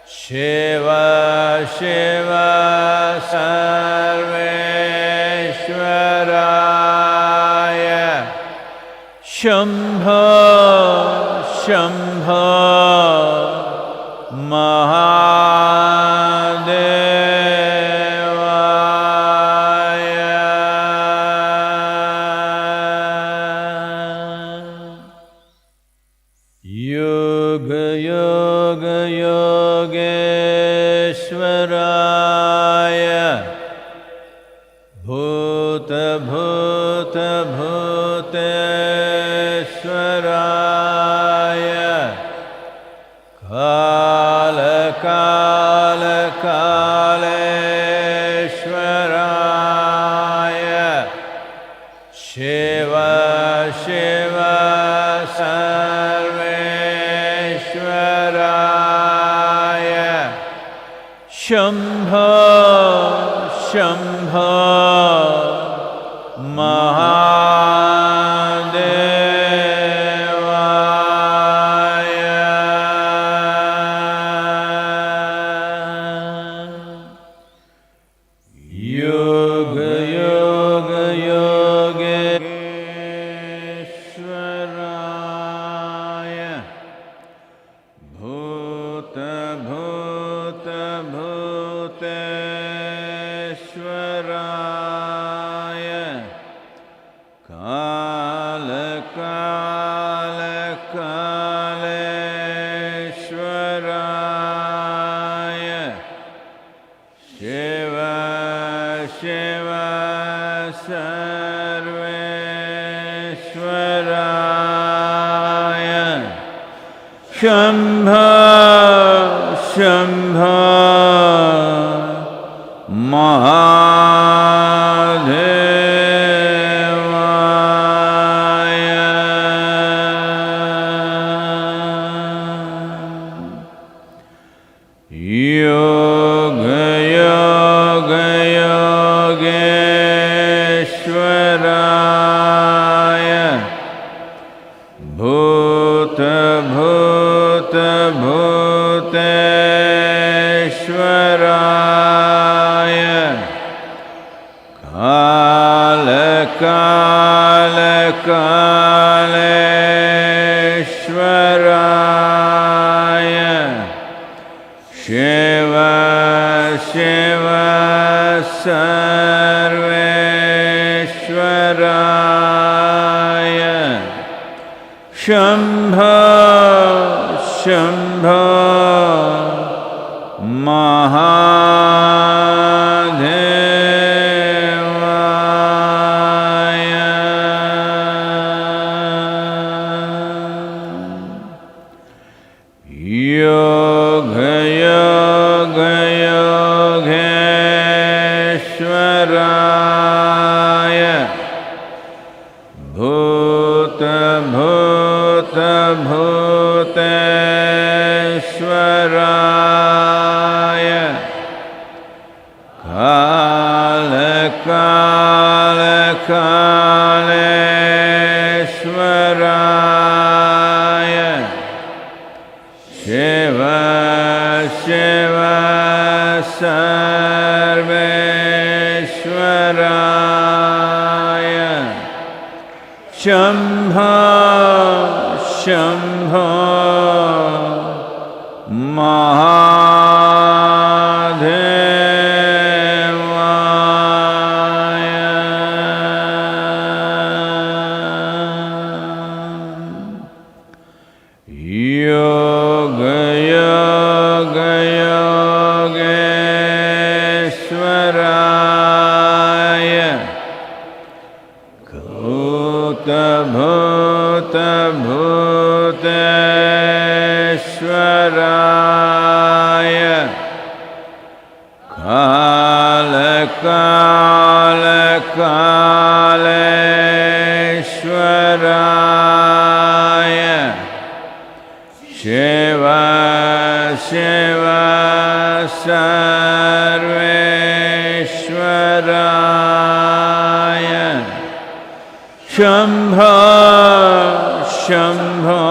Shiva Shiva Sarveshwaraya Shambho Shambho Yoga Yoga Yogeshwaraya Bhuta Bhuta Bhuteshwaraya Kala Kala Kaleshwaraya Shiva Shiva Sarveshwaraya Shambho Shambho Yoga Yoga Yogeshwaraya Bhuta Bhuta Bhuteshwaraya Kala Kala Kaleshwaraya Shiva Shiva Sarveshwaraya Shambho Shambho Yoga Yoga Yogeshwaraya Bhuta Bhuta Bhuteshwaraya Kala Kala Kaleshwaraya Shiva Shiva Sarveshwaraya Shambho Shambho Yoga Yoga Yogeshwaraya Bhuta Bhuta Bhuteshwaraya Kala Kala Kaleshwaraya Shiva Shiva Sarveshwaraya Shambho Shambho Yoga Yoga Yogeshwaraya Bhuta Bhuta Bhuteshwaraya Kala Kala Kaleshwaraya Shiva Shiva Sarveshwaraya Shambho Shambho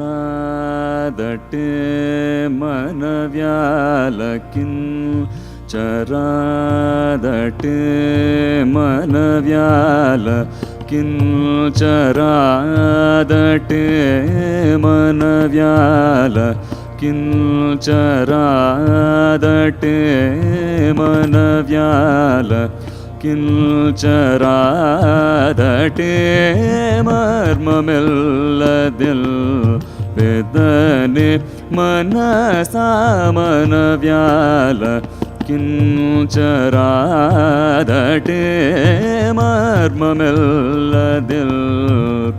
మనవ్యాలకించరాదటే మనవ్యాలకించరాదటే మనవ్యాలకించరాదటే మనవ్యాలకించరాదటే కించరాదటే మర్మమెల్లదిల్ వేదనే మనసా మనవ్యాల కించరాదటే మర్మమెల్లదిల్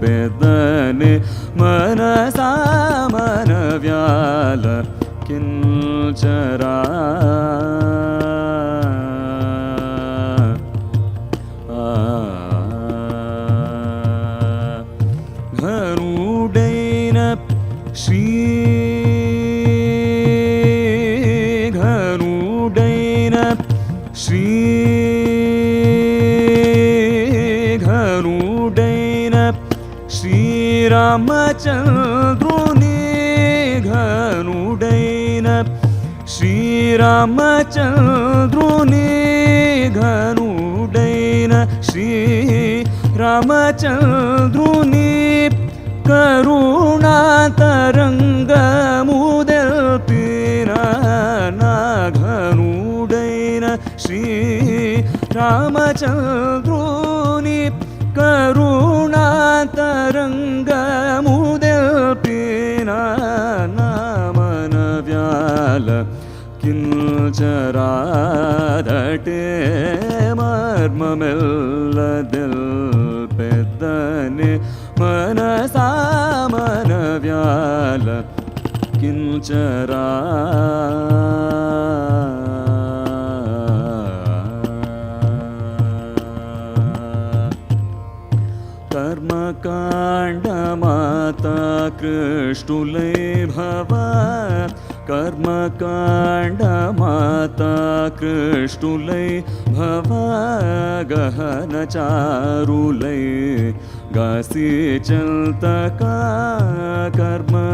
వేదనే మనసా మనవ్యాల కించరా శ్రీరామచంద్రుని ఘనుడైన శ్రీరామచంద్రుని ఘనుడైన శ్రీరామచంద్రుని కరుణాతరంగముదెల్పిన నా ఘనుడైన శ్రీరామచంద్రుని కరుణాతరంగముదెల్పిన నా మనవ్యాల కించరాదటే మర్మమెల్లదిల్ పెద్దనే మనసా మనవ్యాల కించరా కర్మకాండమాతా కృష్ణులై భవ కర్మకాండమాతా కృష్ణులై భవ గహనచారులై గాసి చల్తకా కర్మకాండమాతా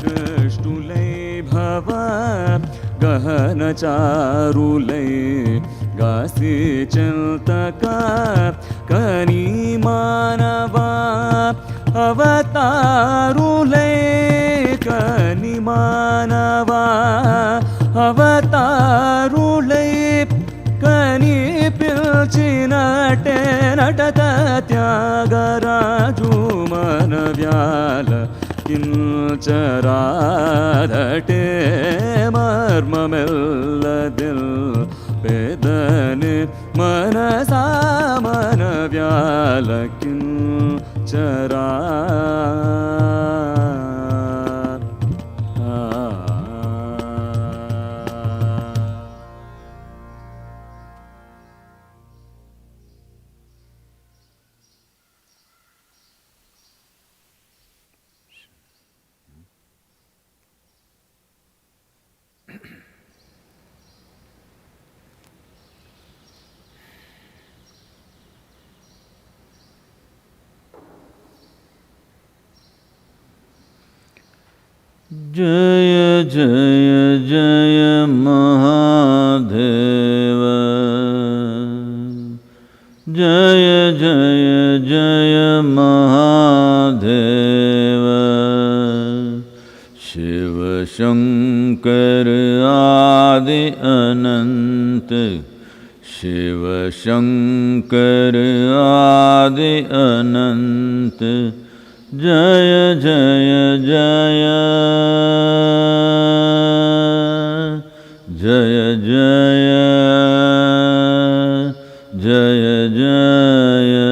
కృష్ణులై భవ గహనచారులై గాసి చల్తకా కని మానవా అవతారులై కని మానవా అవతారులై కని పిల్చినటే నటత త్యాగరాజు మనవ్యాల కించరాదటే మర్మమెల్లదిల్ వేదనే మనసా మనవ్యాల కించరా Jaya Jaya Jaya Mahadeva. Jaya Jaya Jaya Mahadeva. Shiva Shankar Adi Anant. Shiva Shankar Adi Anant. Jaya Jaya Jaya. Jaya Jaya. Jaya Jaya.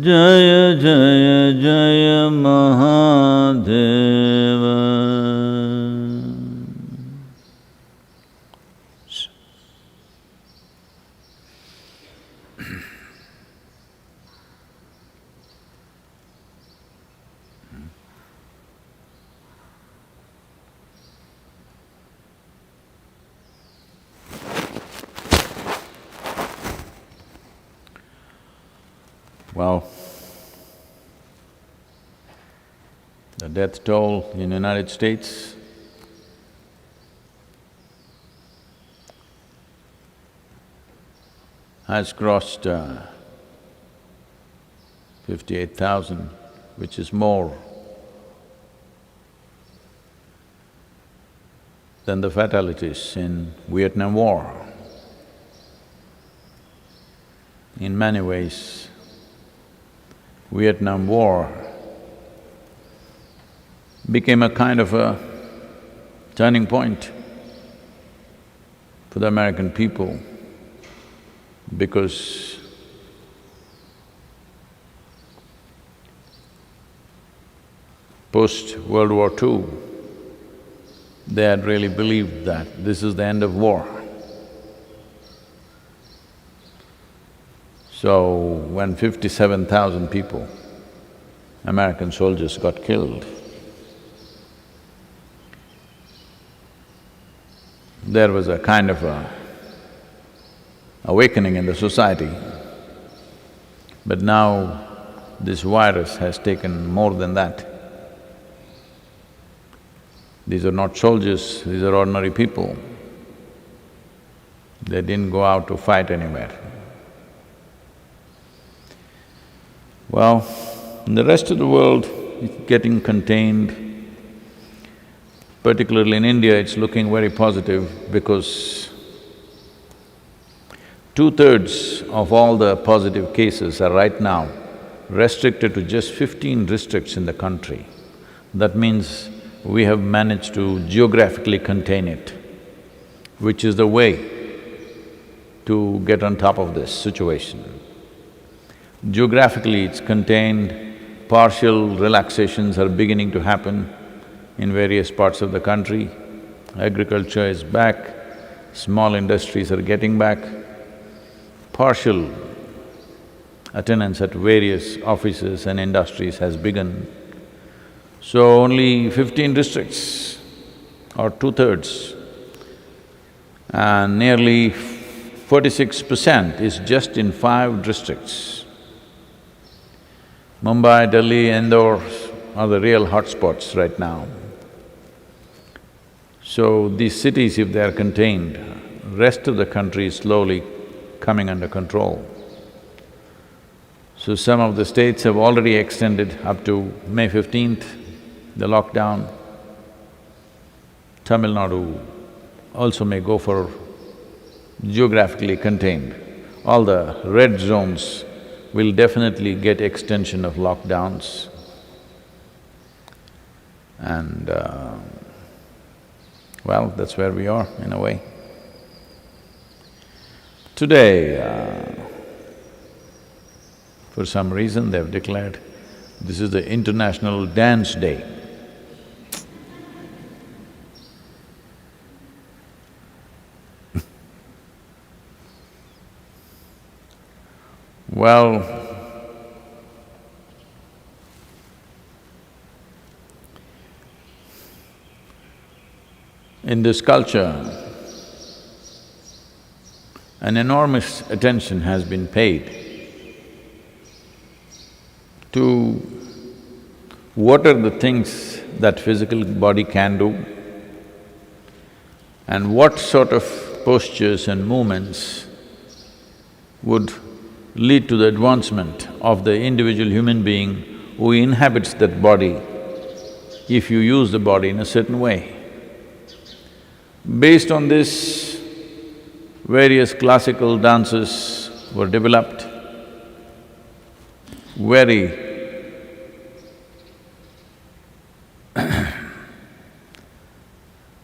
Jaya Jaya Jaya Mahadeva. Well, the death toll in the United States has crossed 58,000, which is more than the fatalities in Vietnam War. In many ways, Vietnam War became a kind of a turning point for the American people, because post-World War II, they had really believed that this is the end of war. So, when 57,000 people, American soldiers, got killed, there was a kind of a awakening in the society. But now this virus has taken more than that. These are not soldiers, these are ordinary people. They didn't go out to fight anywhere. Well, in the rest of the world, it's getting contained. Particularly in India, it's looking very positive because 2/3 of all the positive cases are right now restricted to just 15 districts in the country. That means we have managed to geographically contain it, which is the way to get on top of this situation. Geographically it's contained, partial relaxations are beginning to happen in various parts of the country. Agriculture is back, small industries are getting back, partial attendance at various offices and industries has begun. So only 15 districts or 2/3, and nearly 46% is just in 5 districts. Mumbai, Delhi, Indore are the real hotspots right now. So these cities, if they are contained, rest of the country is slowly coming under control. So some of the states have already extended up to May 15th, the lockdown. Tamil Nadu also may go for geographically contained. All the red zones will definitely get extension of lockdowns. And well, that's where we are in a way. Today, for some reason they've declared this is the International Dance Day. Well, in this culture, an enormous attention has been paid to what are the things that physical body can do, and what sort of postures and movements would lead to the advancement of the individual human being who inhabits that body if you use the body in a certain way. Based on this, various classical dances were developed, very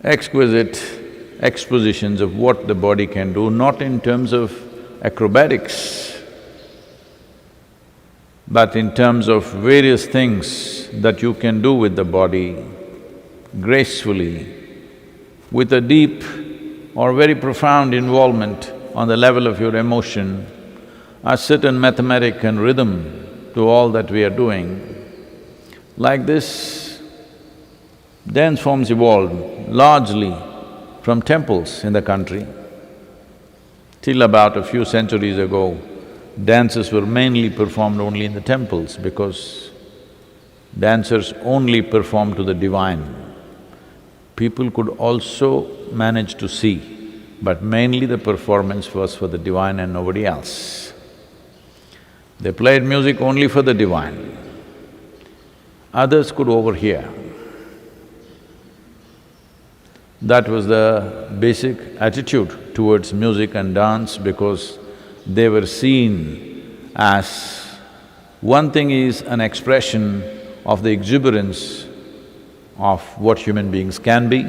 exquisite expositions of what the body can do, not in terms of acrobatics, but in terms of various things that you can do with the body gracefully, with a deep or very profound involvement on the level of your emotion, a certain mathematic and rhythm to all that we are doing. Like this, dance forms evolved largely from temples in the country. Till about a few centuries ago, dances were mainly performed only in the temples because dancers only performed to the divine. People could also manage to see, but mainly the performance was for the divine and nobody else. They played music only for the divine. Others could overhear. That was the basic attitude towards music and dance because they were seen as… one thing is an expression of the exuberance of what human beings can be,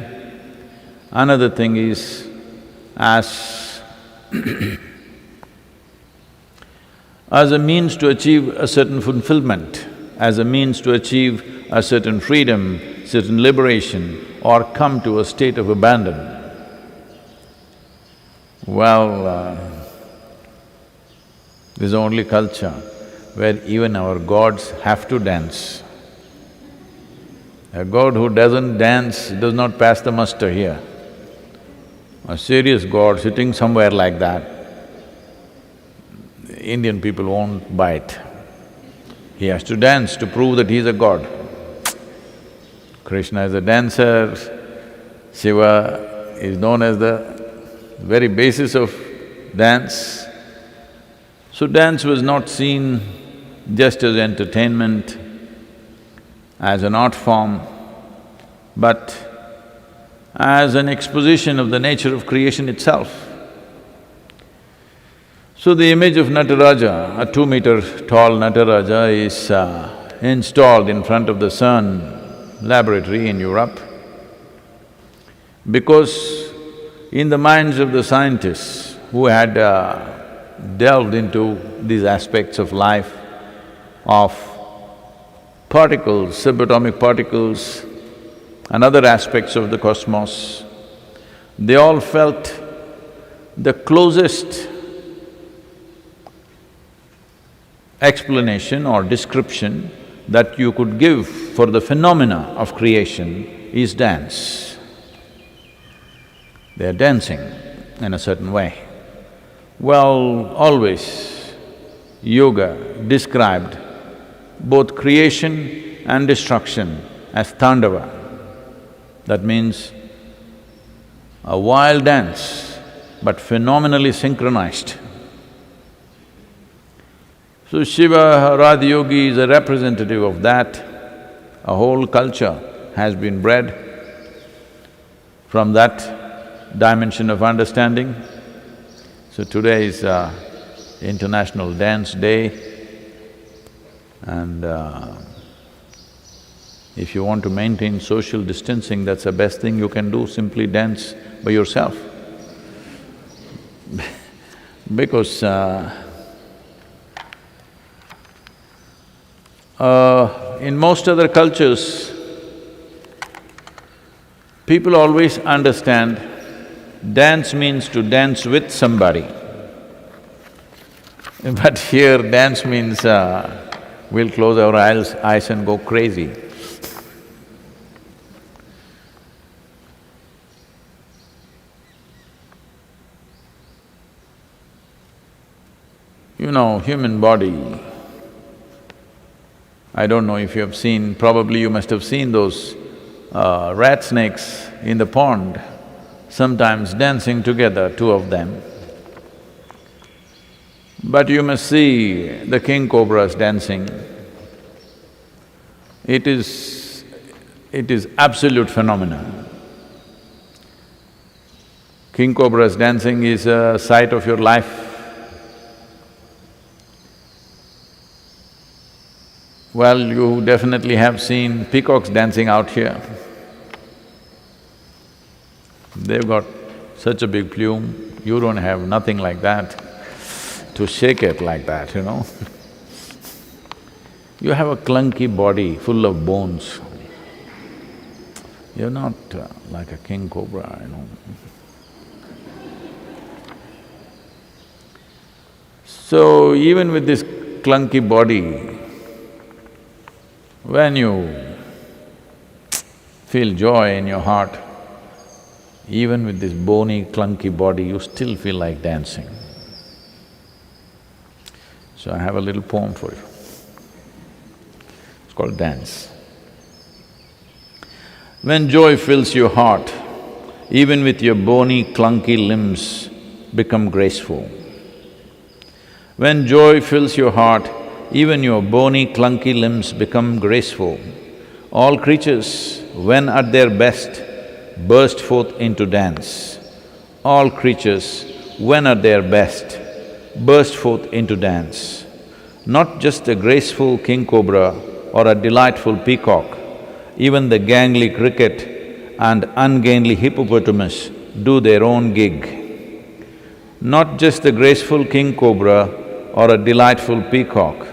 another thing is as as a means to achieve a certain fulfillment, as a means to achieve a certain freedom, certain liberation, or come to a state of abandon. Well, this is the only culture where even our gods have to dance. A god who doesn't dance does not pass the muster here. A serious god sitting somewhere like that, Indian people won't buy it. He has to dance to prove that he's a god. Krishna is a dancer, Shiva is known as the very basis of dance. So dance was not seen just as entertainment, as an art form, but as an exposition of the nature of creation itself. So the image of Nataraja, a 2-meter tall Nataraja is installed in front of the sun laboratory in Europe because in the minds of the scientists who had delved into these aspects of life, of particles, subatomic particles and other aspects of the cosmos, they all felt the closest explanation or description that you could give for the phenomena of creation is dance. They are dancing in a certain way. Well, always yoga described both creation and destruction as tandava. That means a wild dance, but phenomenally synchronized. So Shiva, Radha Yogi is a representative of that. A whole culture has been bred from that dimension of understanding. So today is International Dance Day, and if you want to maintain social distancing, that's the best thing you can do, simply dance by yourself. Because in most other cultures, people always understand dance means to dance with somebody. But here dance means we'll close our eyes and go crazy. You know, human body, I don't know if you have seen, probably you must have seen those rat snakes in the pond, sometimes dancing together, two of them. But you must see the king cobras dancing. It is absolute phenomenon. King cobras dancing is a sight of your life. Well, you definitely have seen peacocks dancing out here. They've got such a big plume, you don't have nothing like that to shake it like that, you know. You have a clunky body full of bones. You're not like a king cobra, you know. So even with this clunky body, when you feel joy in your heart, even with this bony, clunky body, you still feel like dancing. So I have a little poem for you. It's called Dance. When joy fills your heart, even with your bony, clunky limbs become graceful. When joy fills your heart, even your bony, clunky limbs become graceful. All creatures, when at their best, burst forth into dance. All creatures, when at their best, burst forth into dance. Not just a graceful king cobra or a delightful peacock, even the gangly cricket and ungainly hippopotamus do their own gig. Not just the graceful king cobra or a delightful peacock,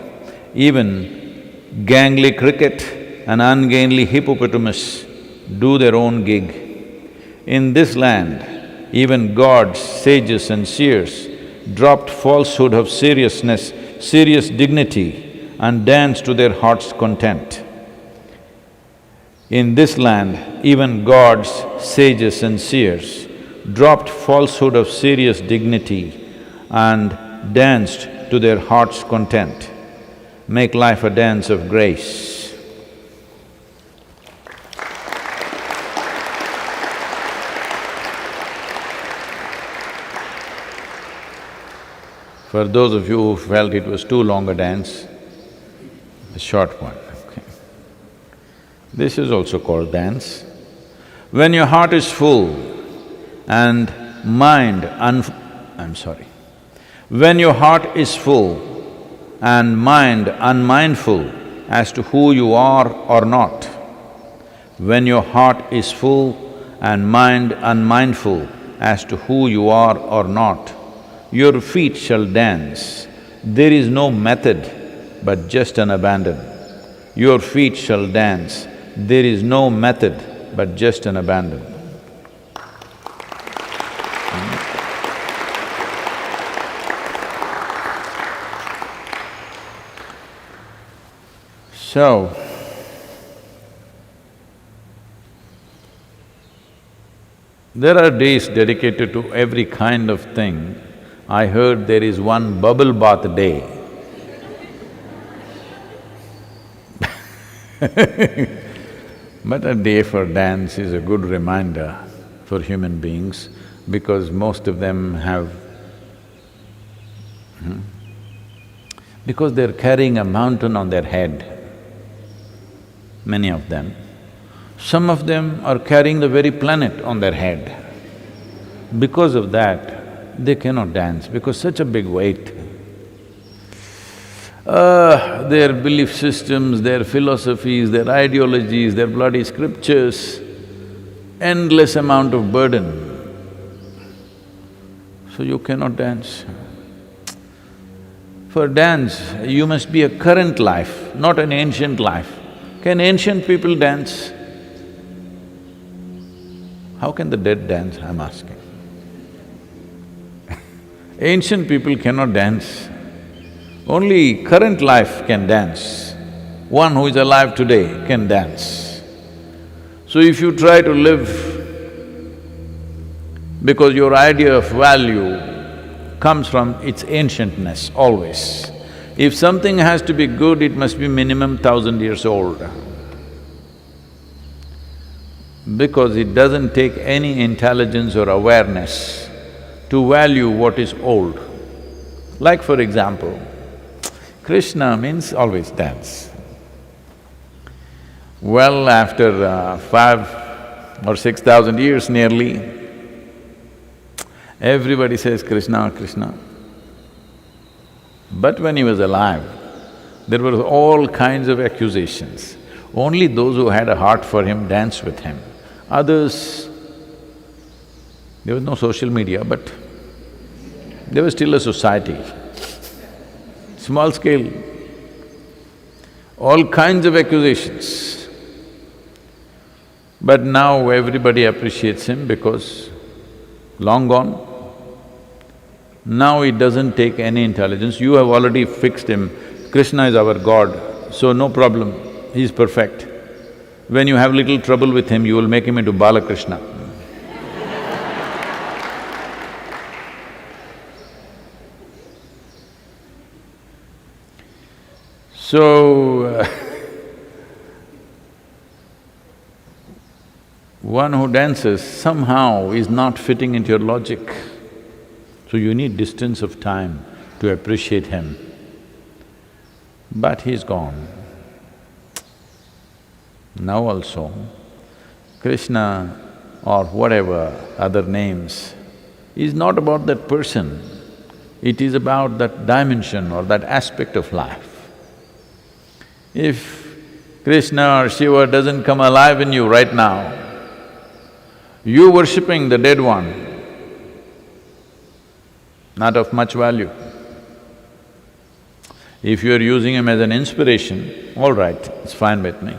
even gangly cricket and ungainly hippopotamus do their own gig. In this land, even gods, sages and seers dropped falsehood of seriousness, serious dignity and danced to their heart's content. In this land, even gods, sages and seers dropped falsehood of serious dignity and danced to their heart's content. Make life a dance of grace. For those of you who felt it was too long a dance, a short one, okay. This is also called dance. When your heart is full and mind when your heart is full and mind unmindful as to who you are or not, when your heart is full and mind unmindful as to who you are or not, your feet shall dance. There is no method but just an abandon. Your feet shall dance. There is no method but just an abandon. So, there are days dedicated to every kind of thing. I heard there is one bubble bath day. But a day for dance is a good reminder for human beings because most of them have… because they're carrying a mountain on their head, many of them. Some of them are carrying the very planet on their head. Because of that, they cannot dance because such a big weight. Their belief systems, their philosophies, their ideologies, their bloody scriptures, endless amount of burden. So you cannot dance. For dance, you must be a current life, not an ancient life. Can ancient people dance? How can the dead dance, I'm asking? Ancient people cannot dance. Only current life can dance. One who is alive today can dance. So if you try to live because your idea of value comes from its ancientness always. If something has to be good, it must be minimum 1000 years old. because it doesn't take any intelligence or awareness to value what is old. Like for example, Krishna means always dance. Well, after 5 or 6,000 years nearly, everybody says Krishna, Krishna. But when he was alive, there were all kinds of accusations. Only those who had a heart for him danced with him. Others, there was no social media, but there was still a society, small scale, all kinds of accusations. But now everybody appreciates him because long gone. Now it doesn't take any intelligence, you have already fixed him. Krishna is our God, so no problem, he is perfect. When you have little trouble with him, you will make him into Balakrishna. So, one who dances somehow is not fitting into your logic. So you need distance of time to appreciate him. But he's gone. Now also, Krishna or whatever other names is not about that person, it is about that dimension or that aspect of life. If Krishna or Shiva doesn't come alive in you right now, you worshipping the dead one, not of much value. If you're using him as an inspiration, all right, it's fine with me.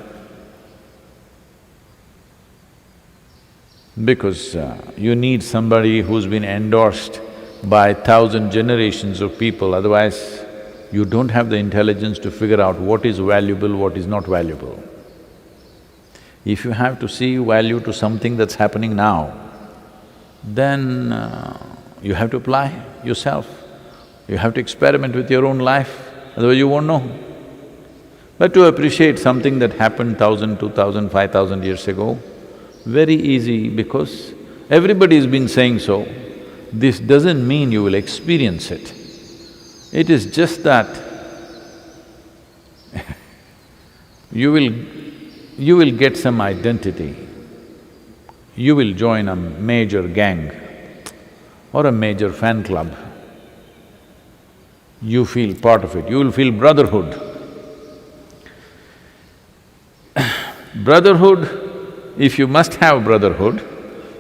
Because you need somebody who's been endorsed by 1,000 generations of people, otherwise you don't have the intelligence to figure out what is valuable, what is not valuable. If you have to see value to something that's happening now, then you have to apply yourself. You have to experiment with your own life, otherwise you won't know. But to appreciate something that happened 1,000, 2,000, 5,000 years ago, very easy because everybody has been saying so. This doesn't mean you will experience it. It is just that you will get some identity. You will join a major gang or a major fan club. You feel part of it, you will feel brotherhood. Brotherhood, if you must have brotherhood,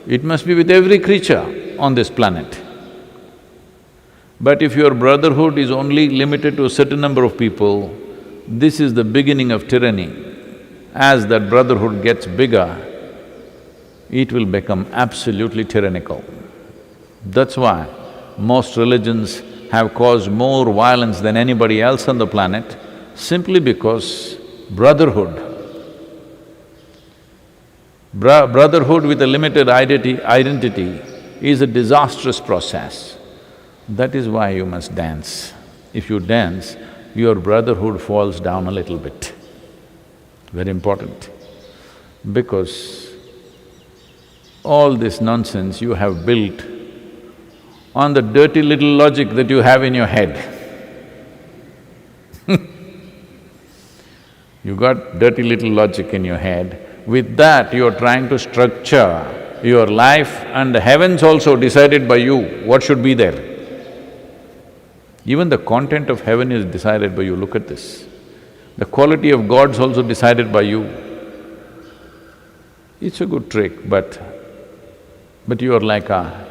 it must be with every creature on this planet. But if your brotherhood is only limited to a certain number of people, this is the beginning of tyranny. As that brotherhood gets bigger, it will become absolutely tyrannical. That's why most religions have caused more violence than anybody else on the planet, simply because brotherhood. Brotherhood with a limited identity is a disastrous process. That is why you must dance. If you dance, your brotherhood falls down a little bit. Very important. Because all this nonsense you have built on the dirty little logic that you have in your head. You got dirty little logic in your head. With that, you're trying to structure your life, and the heavens also decided by you what should be there. Even the content of heaven is decided by you, look at this. The quality of God's also decided by you. It's a good trick, but you are like a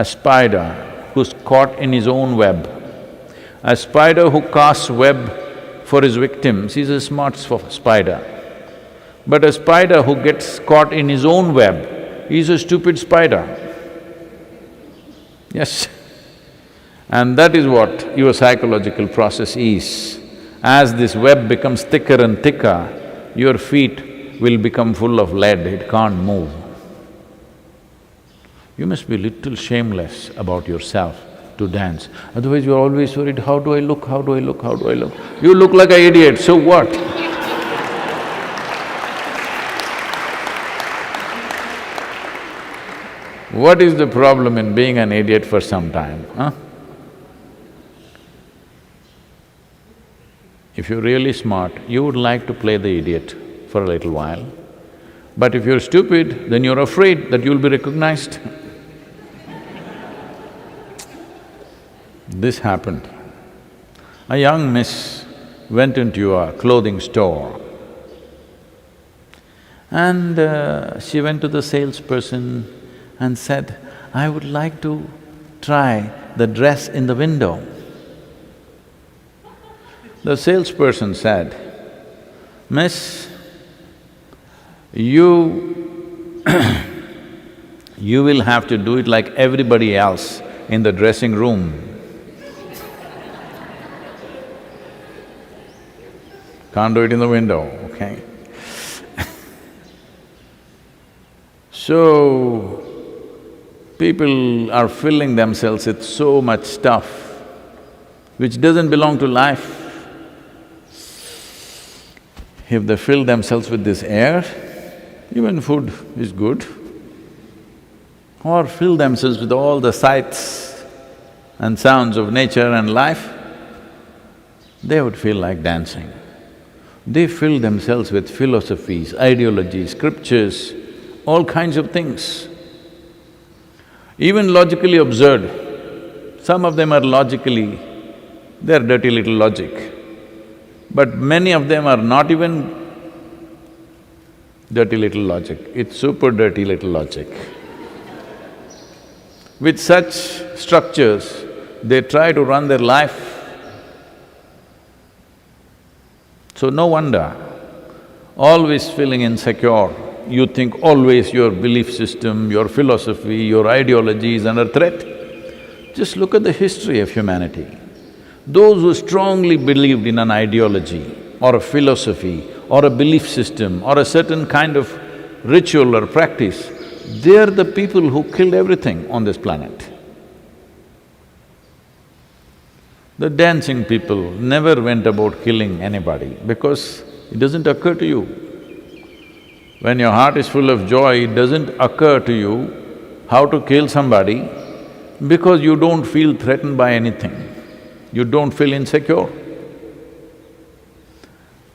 spider who's caught in his own web. A spider who casts web for his victims is a smart spider. But a spider who gets caught in his own web is a stupid spider. Yes. And that is what your psychological process is. As this web becomes thicker and thicker, your feet will become full of lead, it can't move. You must be little shameless about yourself to dance, otherwise you're always worried, how do I look, how do I look, how do I look? You look like an idiot, so what? What is the problem in being an idiot for some time, huh? If you're really smart, you would like to play the idiot for a little while. But if you're stupid, then you're afraid that you'll be recognized. This happened. A young miss went into a clothing store and she went to the salesperson and said, "I would like to try the dress in the window." The salesperson said, "Miss, you you will have to do it like everybody else in the dressing room. Can't do it in the window, okay?" So, people are filling themselves with so much stuff which doesn't belong to life. If they fill themselves with this air, even food is good. Or fill themselves with all the sights and sounds of nature and life, they would feel like dancing. They fill themselves with philosophies, ideologies, scriptures, all kinds of things. Even logically absurd. Some of them are logically… they're dirty little logic. But many of them are not even dirty little logic, it's super dirty little logic. With such structures, they try to run their life. So no wonder, always feeling insecure, you think always your belief system, your philosophy, your ideology is under threat. Just look at the history of humanity. Those who strongly believed in an ideology or a philosophy or a belief system or a certain kind of ritual or practice, they're the people who killed everything on this planet. The dancing people never went about killing anybody because it doesn't occur to you. When your heart is full of joy, it doesn't occur to you how to kill somebody because you don't feel threatened by anything. You don't feel insecure.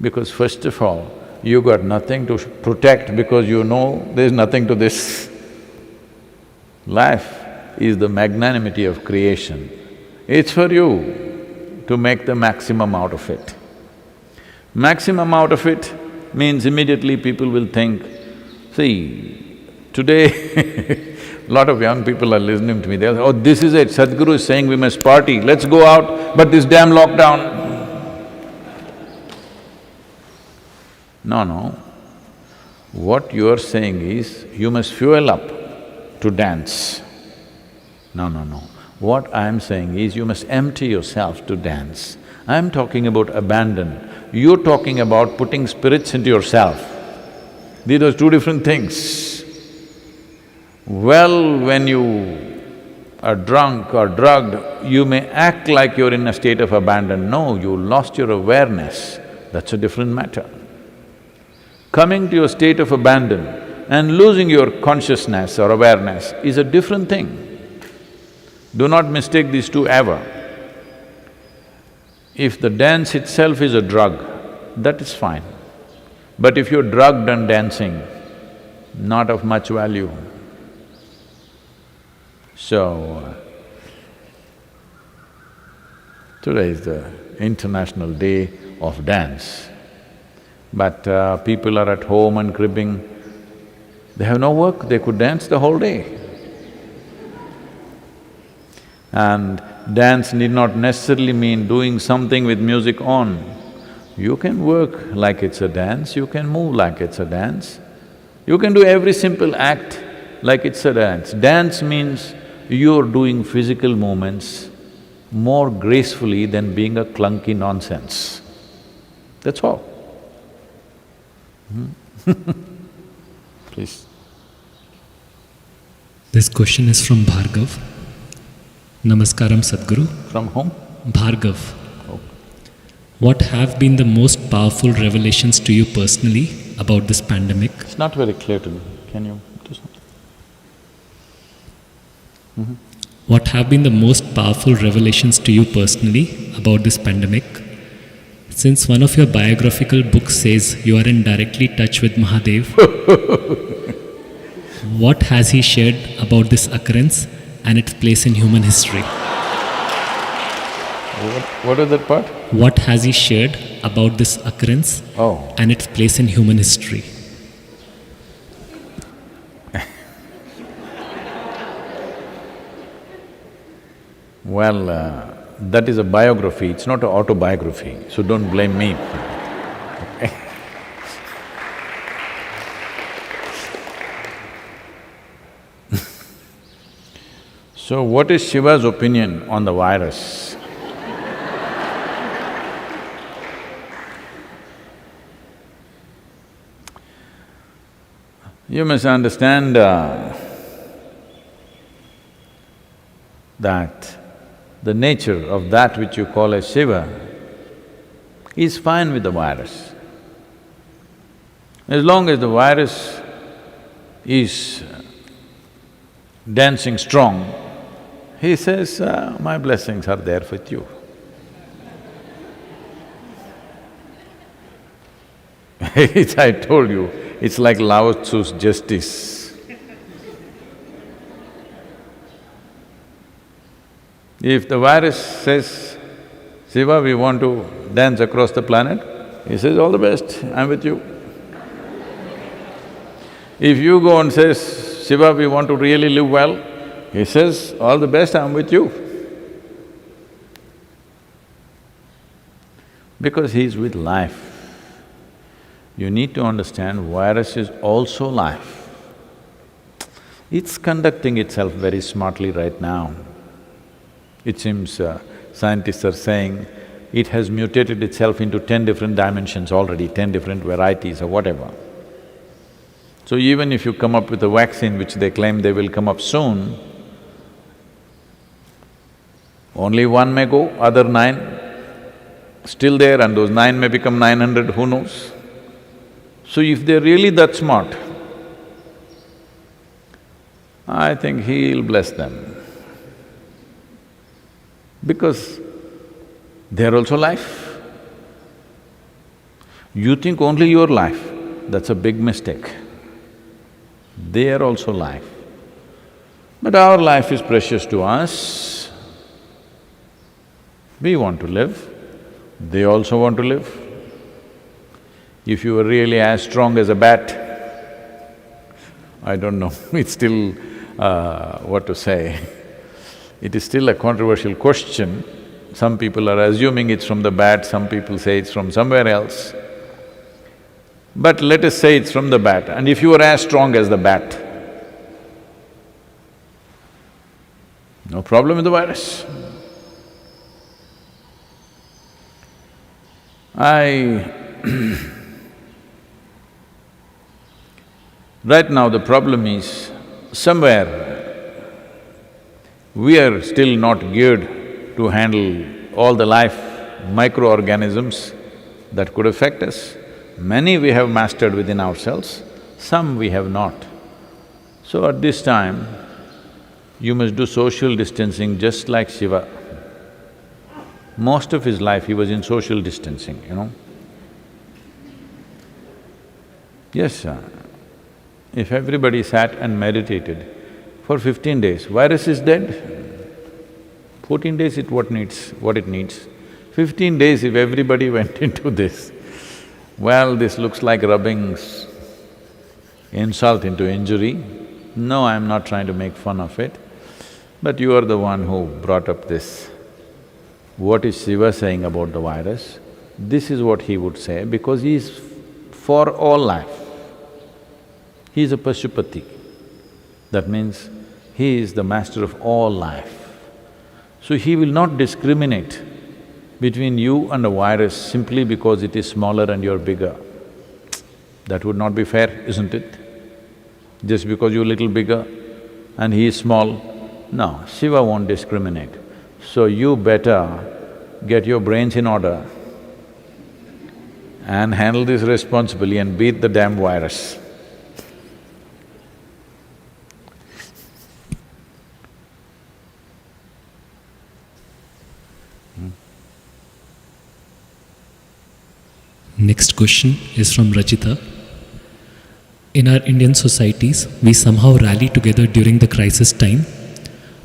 Because first of all, you got nothing to protect because you know there's nothing to this. Life is the magnanimity of creation. It's for you to make the maximum out of it. Maximum out of it means immediately people will think, see, today lot of young people are listening to me, they'll say, "Oh, this is it, Sadhguru is saying we must party, let's go out, but this damn lockdown." No. What you are saying is, you must fuel up to dance. No. What I am saying is, you must empty yourself to dance. I am talking about abandon. You're talking about putting spirits into yourself. These are two different things. Well, when you are drunk or drugged, you may act like you're in a state of abandon. No, you lost your awareness, that's a different matter. Coming to your state of abandon and losing your consciousness or awareness is a different thing. Do not mistake these two ever. If the dance itself is a drug, that is fine. But if you're drugged and dancing, not of much value. So, today is the International Day of Dance. But people are at home and cribbing, they have no work, they could dance the whole day. And dance need not necessarily mean doing something with music on. You can work like it's a dance, you can move like it's a dance, you can do every simple act like it's a dance. Dance means you're doing physical movements more gracefully than being a clunky nonsense. That's all. Please. This question is from Bhargav. Namaskaram, Sadhguru. From whom? Bhargav. Oh. What have been the most powerful revelations to you personally about this pandemic? It's not very clear to me. Can you do something? What have been the most powerful revelations to you personally about this pandemic? Since one of your biographical books says you are in directly touch with Mahadev, what has he shared about this occurrence and its place in human history? What is that part? What has he shared about this occurrence Oh. and its place in human history? Well, that is a biography, it's not an autobiography, so don't blame me. So what is Shiva's opinion on the virus? You must understand that the nature of that which you call as Shiva is fine with the virus. As long as the virus is dancing strong, he says, my blessings are there with you. I told you, it's like Lao Tzu's justice. If the virus says, Shiva, we want to dance across the planet, he says, all the best, I'm with you. If you go and says, Shiva, we want to really live well, he says, all the best, I'm with you. Because he's with life. You need to understand virus is also life. It's conducting itself very smartly right now. It seems scientists are saying it has mutated itself into 10 different dimensions already, 10 different varieties or whatever. So even if you come up with a vaccine which they claim they will come up soon, only one may go, other 9 still there, and those 9 may become 900, who knows? So if they're really that smart, I think he'll bless them. Because they're also life. You think only your life, that's a big mistake. They are also life. But our life is precious to us. We want to live, they also want to live. If you were really as strong as a bat, I don't know, it's still… what to say. It is still a controversial question. Some people are assuming it's from the bat, some people say it's from somewhere else. But let us say it's from the bat, and if you are as strong as the bat, no problem with the virus. Right now the problem is, somewhere we are still not geared to handle all the life microorganisms that could affect us. Many we have mastered within ourselves, some we have not. So at this time, you must do social distancing just like Shiva. Most of his life he was in social distancing, you know. Yes, if everybody sat and meditated for 15 days, virus is dead. 14 days what it needs. 15 days if everybody went into this, well, this looks like rubbing insult into injury. No, I'm not trying to make fun of it, but you are the one who brought up this. What is Shiva saying about the virus? This is what he would say, because he is for all life. He is a Pashupati. That means he is the master of all life. So he will not discriminate between you and a virus simply because it is smaller and you're bigger. That would not be fair, isn't it? Just because you're little bigger and he is small, no, Shiva won't discriminate. So you better get your brains in order and handle this responsibly and beat the damn virus. Next question is from Rajita. In our Indian societies, we somehow rally together during the crisis time.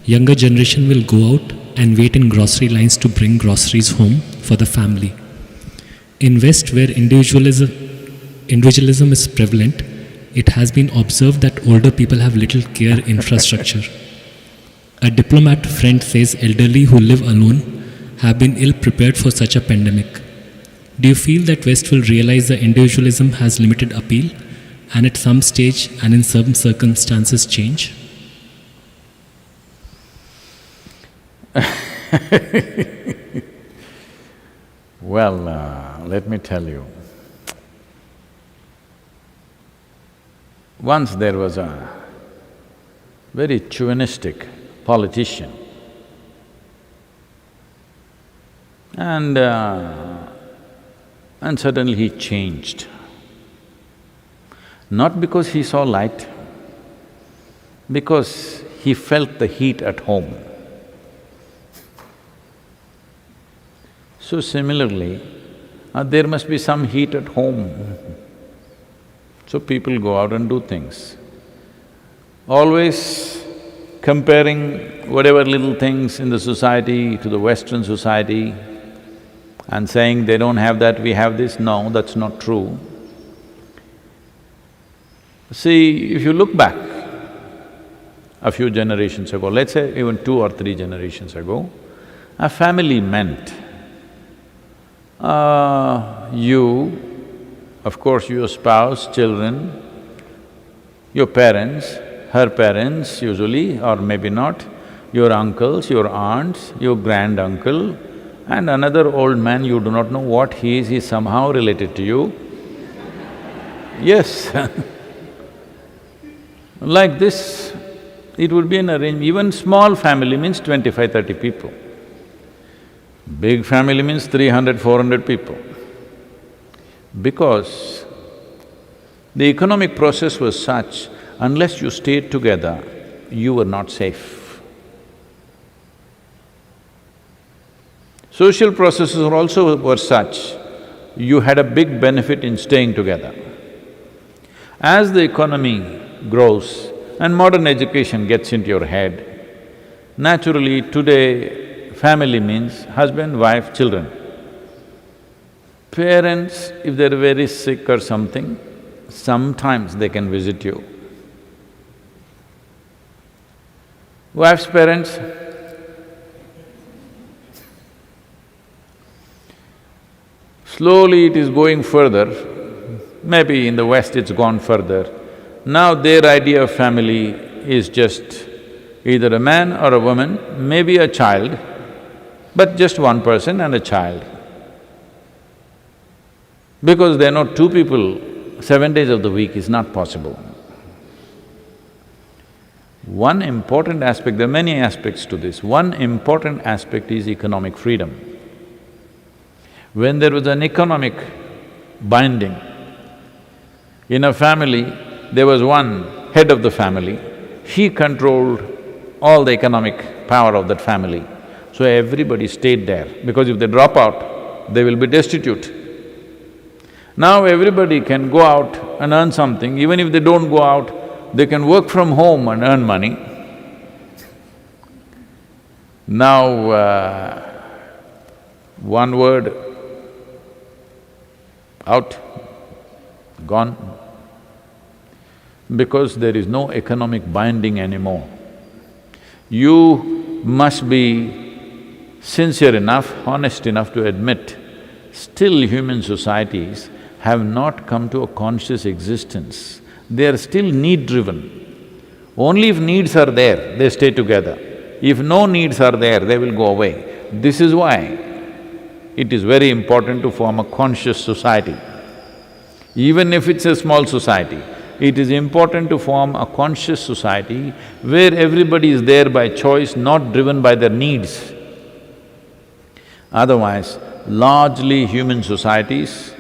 Younger generation will go out and wait in grocery lines to bring groceries home for the family. In West, where individualism is prevalent, it has been observed that older people have little care infrastructure. A diplomat friend says elderly who live alone have been ill prepared for such a pandemic. Do you feel that West will realize that individualism has limited appeal and at some stage and in some circumstances change? Well, let me tell you. Once there was a very chauvinistic politician, and suddenly he changed. Not because he saw light, because he felt the heat at home. So similarly, there must be some heat at home. So people go out and do things. Always comparing whatever little things in the society to the Western society and saying they don't have that, we have this, no, that's not true. See, if you look back a few generations ago, let's say even 2 or 3 generations ago, a family meant you, of course your spouse, children, your parents, her parents usually, or maybe not, your uncles, your aunts, your granduncle, and another old man you do not know what he is, he's somehow related to you. Yes Like this, it would be an arrangement. Even small family means 25-30 people. Big family means 300-400 people. Because the economic process was such, unless you stayed together, you were not safe. Social processes also were such, you had a big benefit in staying together. As the economy grows and modern education gets into your head, naturally today family means husband, wife, children. Parents, if they're very sick or something, sometimes they can visit you. Wife's parents, slowly it is going further, maybe in the West it's gone further. Now their idea of family is just either a man or a woman, maybe a child, but just one person and a child. Because they know 2 people 7 days of the week is not possible. One important aspect, there are many aspects to this, one important aspect is economic freedom. When there was an economic binding, in a family, there was one head of the family, he controlled all the economic power of that family. So everybody stayed there, because if they drop out, they will be destitute. Now everybody can go out and earn something, even if they don't go out, they can work from home and earn money. Now, one word, out, gone. Because there is no economic binding anymore. You must be sincere enough, honest enough to admit, still human societies have not come to a conscious existence. They are still need-driven. Only if needs are there, they stay together. If no needs are there, they will go away. This is why it is very important to form a conscious society. Even if it's a small society, it is important to form a conscious society where everybody is there by choice, not driven by their needs. Otherwise, largely human societies,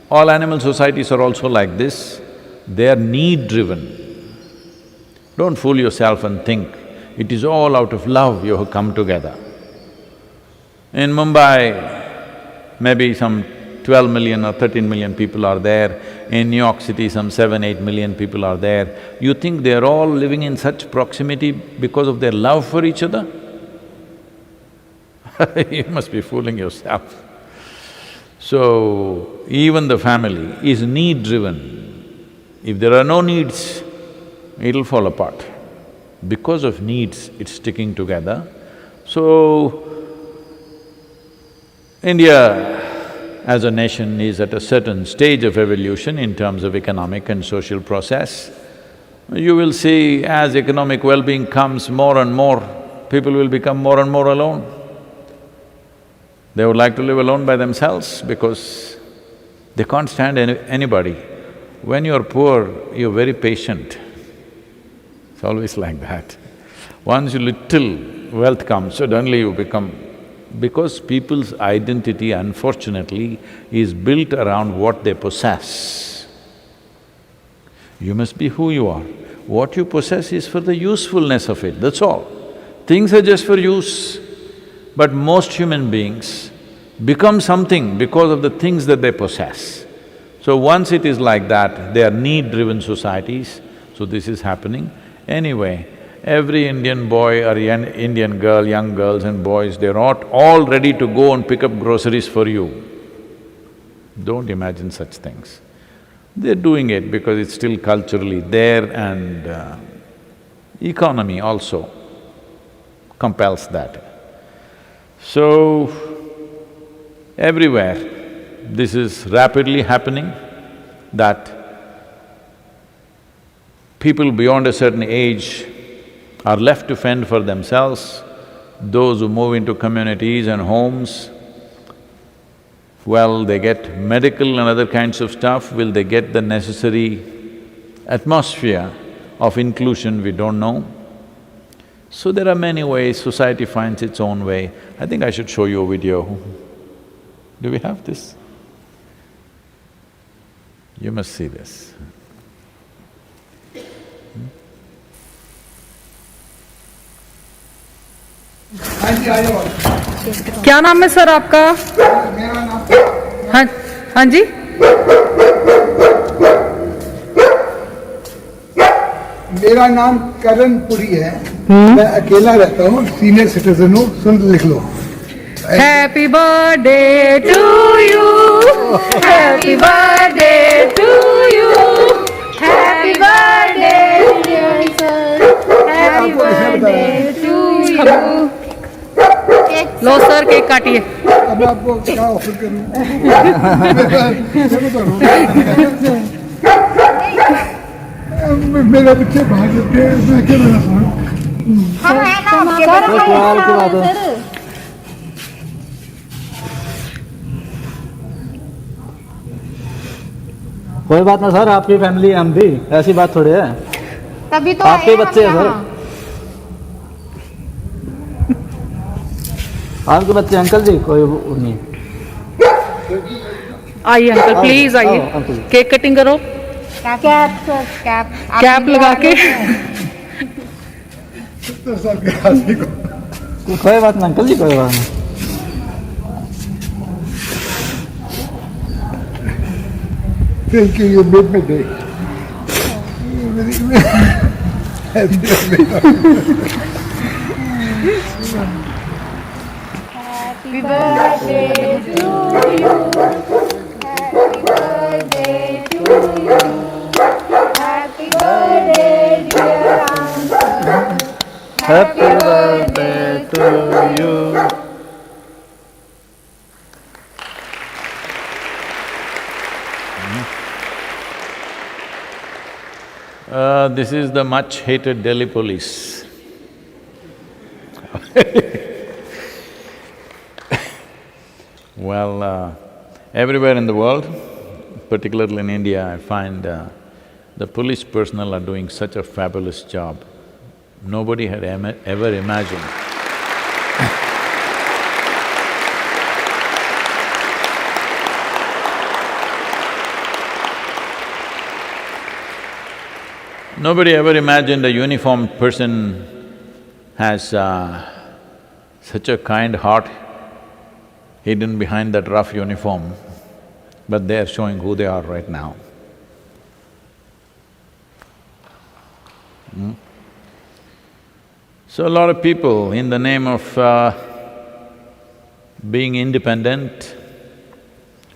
all animal societies are also like this, they are need-driven. Don't fool yourself and think it is all out of love you have come together. In Mumbai, maybe some 12 million or 13 million people are there. In New York City, some 7–8 million people are there. You think they're all living in such proximity because of their love for each other? You must be fooling yourself. So, even the family is need-driven. If there are no needs, it'll fall apart. Because of needs, it's sticking together. So, India as a nation is at a certain stage of evolution in terms of economic and social process. You will see as economic well-being comes more and more, people will become more and more alone. They would like to live alone by themselves because they can't stand anybody. When you're poor, you're very patient. It's always like that. Once you little wealth comes, suddenly you become… Because people's identity, unfortunately, is built around what they possess. You must be who you are. What you possess is for the usefulness of it, that's all. Things are just for use. But most human beings become something because of the things that they possess. So once it is like that, they are need-driven societies, so this is happening. Anyway, every Indian boy or Indian girl, young girls and boys, they're all ready to go and pick up groceries for you. Don't imagine such things. They're doing it because it's still culturally there and economy also compels that. So, everywhere, this is rapidly happening that people beyond a certain age are left to fend for themselves. Those who move into communities and homes, well, they get medical and other kinds of stuff. Will they get the necessary atmosphere of inclusion? We don't know. So there are many ways, society finds its own way. I think I should show you a video. Do we have this? You must see this. क्या नाम है sir आपका? हाँ हाँ जी। मेरा नाम करण पुरी है। मैं अकेला रहता हूँ, सीनियर सिटीजन हूँ। सुन लिख लो। Happy birthday to you, happy birthday to you, happy birthday dear sir, happy birthday to you. लो सर, केक काटिए। अब आपको क्या ऑफर करूँ? मेरे बच्चे भाग जाते हैं, मैं क्या बना सकूँ? कोई बात ना सर, आपकी फैमिली हम भी, ऐसी बात थोड़ी है। तभी तो आपके बच्चे हैं सर, आपके बच्चे। अंकल जी कोई नहीं। आइए अंकल, प्लीज आइए, केक कटिंग करो। कैप सर, कैप कैप लगा के। कोई बात ना अंकल जी, कोई बात नहीं। Thank you, you made my day. Happy birthday to you. Happy birthday to you. Happy birthday dear uncle. Happy birthday to you. This is the much-hated Delhi police. Well, everywhere in the world, particularly in India, I find the police personnel are doing such a fabulous job. Nobody had ever imagined. Nobody ever imagined a uniformed person has such a kind heart hidden behind that rough uniform. but they are showing who they are right now. So a lot of people, in the name of being independent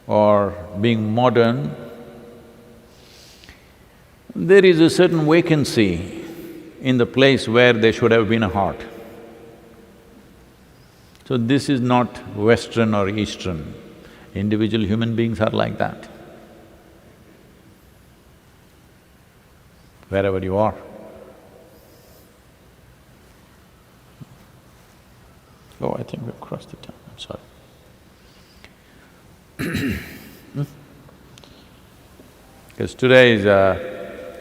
or being modern, there is a certain vacancy in the place where there should have been a heart. So this is not Western or Eastern. Individual human beings are like that, wherever you are. Oh, I think we've crossed the time, I'm sorry. Because today is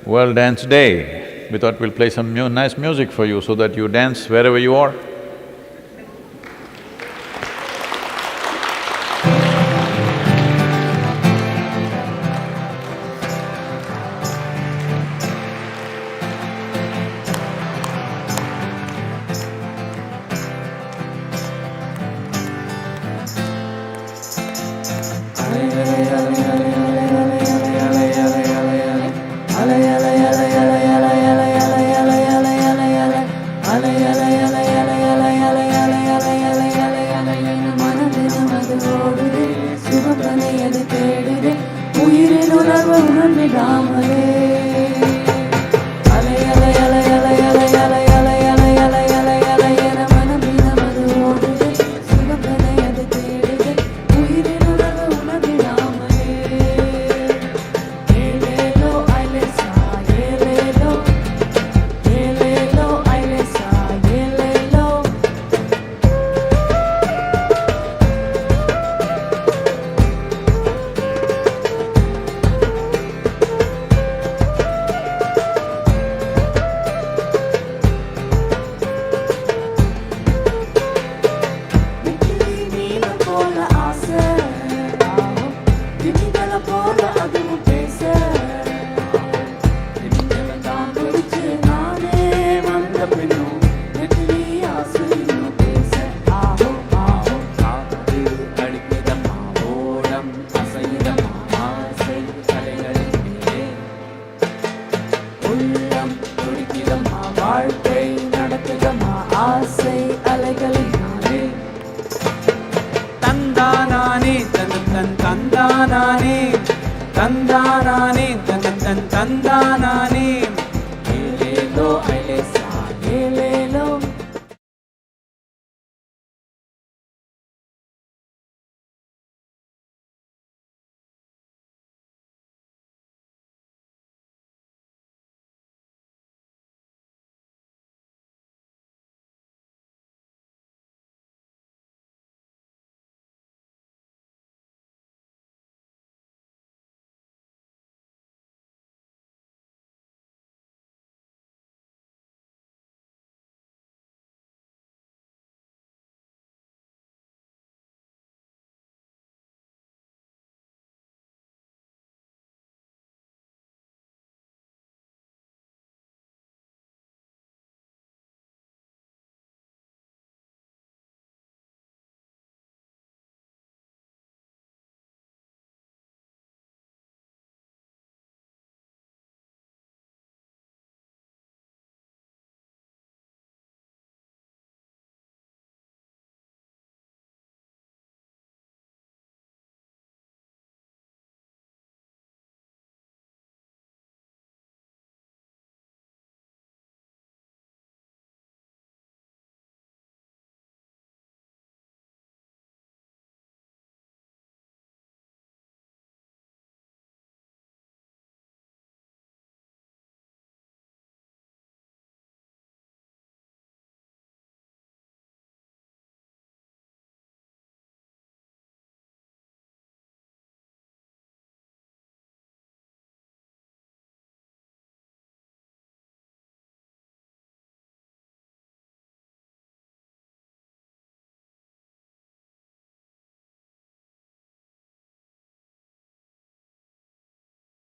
World Dance Day, we thought we'll play some nice music for you so that you dance wherever you are. Tandana